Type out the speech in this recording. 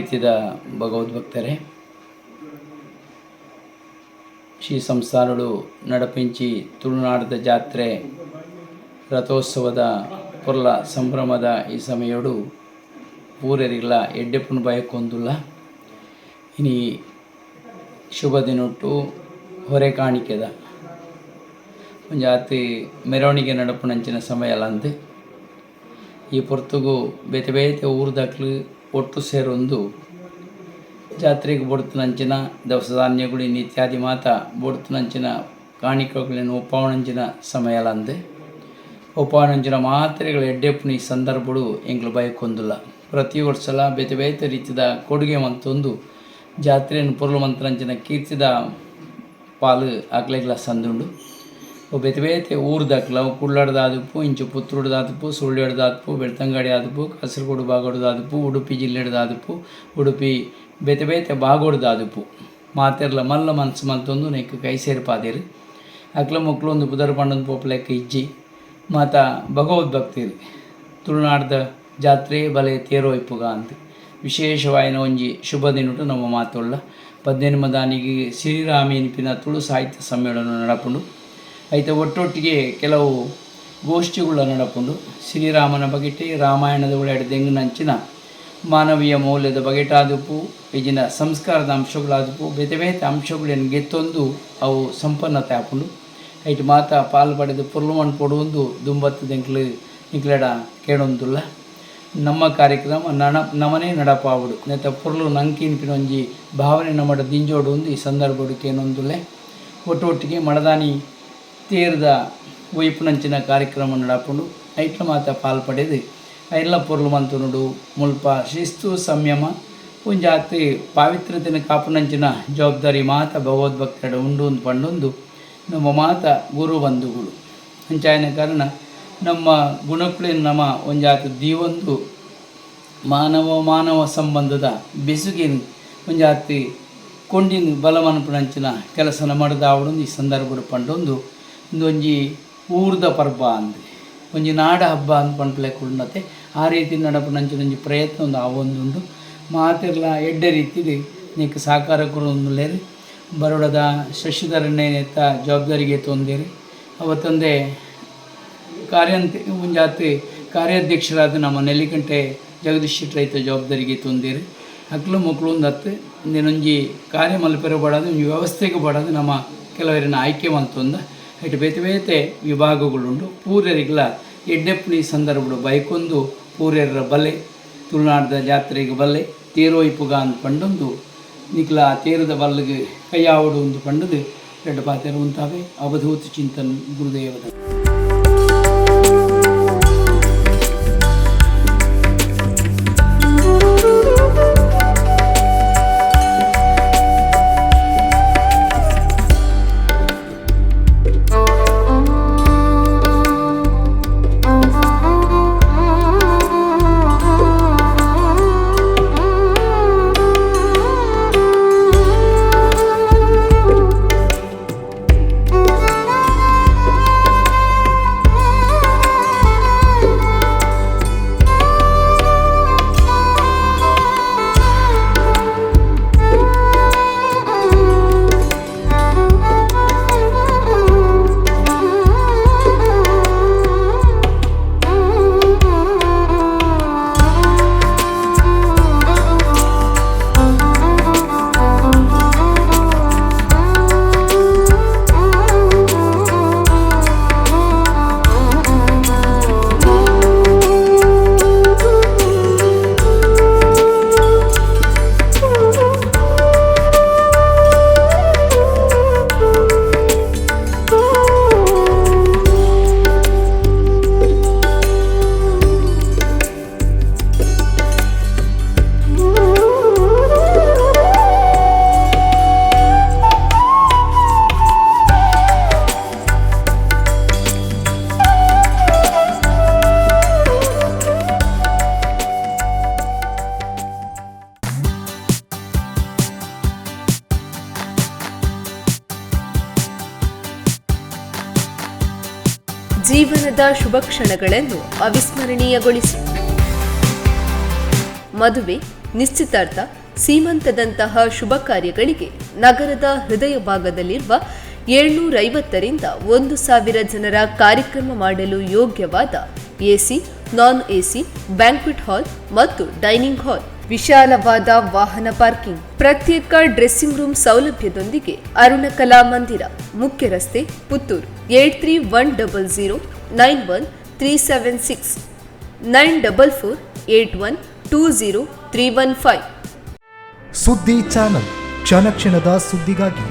ಪ್ರೀತಿದ ಭಗವದ್ಭಕ್ತರೇ, ಶ್ರೀ ಸಂಸ್ಥಾನಗಳು ನಡಪಿಂಚಿ ತುಳುನಾಡದ ಜಾತ್ರೆ ರಥೋತ್ಸವದ ಪೊರ್ಲ ಸಂಭ್ರಮದ ಈ ಸಮಯಡು ಪೂರರಿಗಳ ಎಡ್ಡೆಪ್ಪನ ಬಯಕ್ಕೊಂದುಲ್ಲ. ಇನಿ ಶುಭ ದಿನೊಟ್ಟು ಹೊರೆ ಕಾಣಿಕೆದ ಒಂಜಾತಿ ಮೆರವಣಿಗೆ ನಡಪುನಂಚಿನ ಸಮಯ ಅಲ್ಲಂದು ಈ ಪೊರ್ತುಗು ಬೇತೆ ಬೇತೆ ಊರ್ದಾಕ್ಲು ಒಟ್ಟು ಸೇರೊಂದು ಜಾತ್ರೆಗೆ ಬೊಡ್ತುನಂಚಿನ ದವಸ ಧಾನ್ಯಗಳು ಇತ್ಯಾದಿ ಮಾತ ಬೊಡ್ತುನಂಚಿನ ಕಾಣಿಕೆಗಳನ್ನು ಒಪ್ಪಾವಣಂಚಿನ ಸಮಯ ಅಲ್ಲಂದು ಒಪ್ಪಾವಣಂಚಿನ ಮಾತ್ರೆಗಳ ಎಡ್ಡೆಪ್ಪನ ಈ ಸಂದರ್ಭಗಳು ಎಂಗ್ಲು ಬಯಕ್ಕೊಂದುಲ್ಲ. ಪ್ರತಿ ವರ್ಷಲ ಬೇತೆ ಬೇತೆ ರೀತಿಯ ಕೊಡುಗೆ ಮಂತೊಂದು ಜಾತ್ರೆಯನ್ನು ಪೊರ್ಲು ಮಂತ್ರಂಚಿನ ಕೀರ್ತಿದ ಪಾಲು ಆಗ್ಲೆಗ್ಲ ಸಂದುಂಡು. ಬೇತೆ ಬೇತೆ ಊರ್ದಾಕ್ಲ ಕುಳ್ಳಡ್ದಾದಪ್ಪು, ಇಂಚು ಪುತ್ತೂರ್ದಾದಪ್ಪು, ಸುಳ್ಳ್ಯಡ್ದಾದಪ್ಪು, ಬೆಳ್ತಂಗಡಿ ಆದಪ್ಪು, ಕಾಸರಗೋಡು ಬಾಗೋಡ್ದಾದಪ್ಪು, ಉಡುಪಿ ಜಿಲ್ಲೆಡ್ದಾದಪ್ಪು, ಉಡುಪಿ ಬೇತೆ ಬೇತೆ ಬಾಗೋಡ್ದಾದಪ್ಪು ಮಾತೆರ್ಲ ಮಲ್ಲ ಮನಸ್ಸು ಮಂತೊಂದು ನೆಕ್ ಕೈ ಸೇರ್ಪಾದಿರು. ಅಕ್ಲ ಮಕ್ಕಳು ಒಂದು ಬುಧರ ಪಂಡದ ಪೋಪಲೆಕ್ಕ ಇಜ್ಜಿ ಮಾತ ಭಗವದ್ಭಕ್ತಿರು ತುಳುನಾಡ್ದ ಜಾತ್ರೆ ಬಲೆ ತೇರೋಯ್ಪುಗ ಅಂತ ವಿಶೇಷವಾಯಿನ ಒಂಜಿ ಶುಭ ದಿನಟು ನಮ್ಮ ಮಾತೊಳ್ಳ 18 ದಾನಿಗೆ ಶ್ರೀರಾಮ ಎನಿಪಿನ ತುಳು ಸಾಹಿತ್ಯ ಸಮ್ಮೇಳನ ನಡಪುಂಡು. ಐತ ಒಟ್ಟೊಟ್ಟಿಗೆ ಕೆಲವು ಗೋಷ್ಠಿಗಳ ನಡಪುಂಡು. ಶ್ರೀರಾಮನ ಬಗೆಟೆ ರಾಮಾಯಣದ ಒಳ್ಳೆಡೆ ದೆಂಗಿನಂಚಿನ ಮಾನವೀಯ ಮೌಲ್ಯದ ಬಗೆಟಾದಪ್ಪು, ಈಜಿನ ಸಂಸ್ಕಾರದ ಅಂಶಗಳಾದಪ್ಪು, ಬೇತೆ ಬೇತೆ ಅಂಶಗಳನ್ನು ಗೆತ್ತೊಂದು ಅವು ಸಂಪನ್ನತೆ ಆಪುಂಡು. ಐಟು ಮಾತ ಪಾಲು ಪಡೆದು ಪೊರ್ಲು ಮಣ್ಣು ಕೊಡುವುದು ದುಂಬತ್ತು ದೆಂಕ್ಲು ನಿಕ್ಲೆಡ ಕೇಳೊಂದುಲ್ಲ. ನಮ್ಮ ಕಾರ್ಯಕ್ರಮ ನಮನೇ ನಡಪಾವುಡು ನೆತ್ತ ಪೊರ್ಲು ನಂಕಿನ್ಪಿನ ಒಂಜಿ ಭಾವನೆ ನಮ್ಮಡ ದಿಂಜೋಡು ಒಂದು ಈ ಸಂದರ್ಭಡು ಕೇನೊಂದುಲ್ಲೆ. ಒಟ್ಟೊಟ್ಟಿಗೆ ಮಳದಾನಿ ತೇರ್ದ ಒಯ್ಪುನಂಚಿನ ಕಾರ್ಯಕ್ರಮ ನಡಪುಂಡು. ಐಟ್ಲ ಮಾತ ಪಾಲು ಪಡೆದು ಎಲ್ಲ ಪೊರ್ಲು ಮಂತುನುಡು ಮುಲ್ಪ ಶಿಸ್ತು ಸಂಯಮ ಒಂಜಾತಿ ಪಾವಿತ್ರತೆನ ಕಾಪುನಂಚಿನ ಜವಾಬ್ದಾರಿ ಮಾತ ಭಗವದ್ಭಕ್ತಡ ಉಂಡು ಒಂದು ಪಂಡೊಂದು ನಮ್ಮ ಮಾತ ಗುರು ಬಂಧುಗಳು ಅಂಚಾಯನ ಕಾರಣ ನಮ್ಮ ಗುಣಕ್ಲೇನು ನಮ್ಮ ಒಂಜಾತಿ ದೀವೊಂದು ಮಾನವ ಸಂಬಂಧದ ಬೆಸುಗಿನ ಒಂಜಾತಿ ಕೊಂಡಿನ ಬಲಮನಪುನಂಚಿನ ಕೆಲಸನ ಮಾಡಿದ ಅವಡೊಂದು ಈ ಸಂದರ್ಭಡು ಪಂಡೊಂದು ಒಂದೊಂಜಿ ಊರ್ದ ಪರ್ಬ ಅಂದು ಒಂಜಿ ನಾಡ ಹಬ್ಬ ಅಂತ ಪಂಡ್ಲೆಕ್ಕ ಉಂಡತೆ ಆ ರೀತಿ ನಡಪುನಂಚಿನ ಒಂಜಿ ಪ್ರಯತ್ನ ಒಂದು ಆವೊಂದುಂಡು. ಮಾತೆರ್ಲ ಎಡ್ಡೆ ರೀತಿಲಿ ನೀಕು ಸಾಕಾರ ಕೊರೊಂದುಲ್ಲೇರು. ಬರೋಡದ ಶಶಿಧರಣ್ಣೆತ್ತ ಜವಾಬ್ದಾರಿಗೆ ತೊಂದೇರಿ ಅವತ್ತಂದೆ ಒಂಜಾತಿ ಕಾರ್ಯಾಧ್ಯಕ್ಷರಾದ ನಮ್ಮ ನೆಲ್ಲಿಕಂಟೆ ಜಗದೀಶ್ ಶೆಟ್ಟಿ ರೈತ ಜವಾಬ್ದಾರಿಗೆ ತೊಂದೇರಿ. ಅಕ್ಲು ಮಕ್ಕಳು ಒಂದು ಹತ್ತು ಒಂದೊಂಜಿ ಕಾರ್ಯ ಮಲ್ಪೆರ ಬಡೋದು ಒಂಜಿ ವ್ಯವಸ್ಥೆಗೆ ಬಡೋದು ನಮ್ಮ ಕೆಲವರಿನ ಆಯ್ಕೆ ಮಂತೊಂದ ಇಟ್ಟು ಬೇತೆ ಬೇತೆ ವಿಭಾಗಗಳುಂಡು. ಪೂರ್ಯರಿಗಳ ಎಡ್ಡೆಪ್ಪನ ಈ ಸಂದರ್ಭಗಳು ಬೈಕೊಂದು ಪೂರ್ಯರ ಬಲೆ ತುಳುನಾಡದ ಜಾತ್ರೆಗೆ ಬಲೆ ತೇರೋಯ್ಪುಗ ಅಂತ ಪಂಡೊಂದು ನಿಕ್ಲ ತೇರದ ಬಲ್ಲಿಗೆ ಕೈಯಾವಡು ಒಂದು ಪಂಡದು ಎರಡು ಪಾತೆರು ಉಂತಾವೆ. ಅವಧೂತ ಚಿಂತನ್ ಗುರುದೇವದ. ಜೀವನದ ಶುಭ ಕ್ಷಣಗಳನ್ನು ಅವಿಸ್ಮರಣೀಯಗೊಳಿಸಿ. ಮದುವೆ, ನಿಶ್ಚಿತಾರ್ಥ, ಸೀಮಂತದಂತಹ ಶುಭ ಕಾರ್ಯಗಳಿಗೆ ನಗರದ ಹೃದಯ ಭಾಗದಲ್ಲಿರುವ 750ರಿಂದ 1000 ಜನರ ಕಾರ್ಯಕ್ರಮ ಮಾಡಲು ಯೋಗ್ಯವಾದ ಎಸಿ, ನಾನ್ ಎಸಿ, ಬ್ಯಾಂಕ್ವೆಟ್ ಹಾಲ್ ಮತ್ತು ಡೈನಿಂಗ್ ಹಾಲ್, ವಿಶಾಲವಾದ ವಾಹನ ಪಾರ್ಕಿಂಗ್, ಪ್ರತ್ಯೇಕ ಡ್ರೆಸ್ಸಿಂಗ್ ರೂಮ್ ಸೌಲಭ್ಯದೊಂದಿಗೆ ಅರುಣ ಕಲಾ ಮಂದಿರ, ಮುಖ್ಯ ರಸ್ತೆ, ಪುತ್ತೂರು. 8310 91376 9448120315. ಸುದ್ದಿ ಚಾನಲ್, ಕ್ಷಣ ಕ್ಷಣದ ಸುದ್ದಿಗಾಗಿ.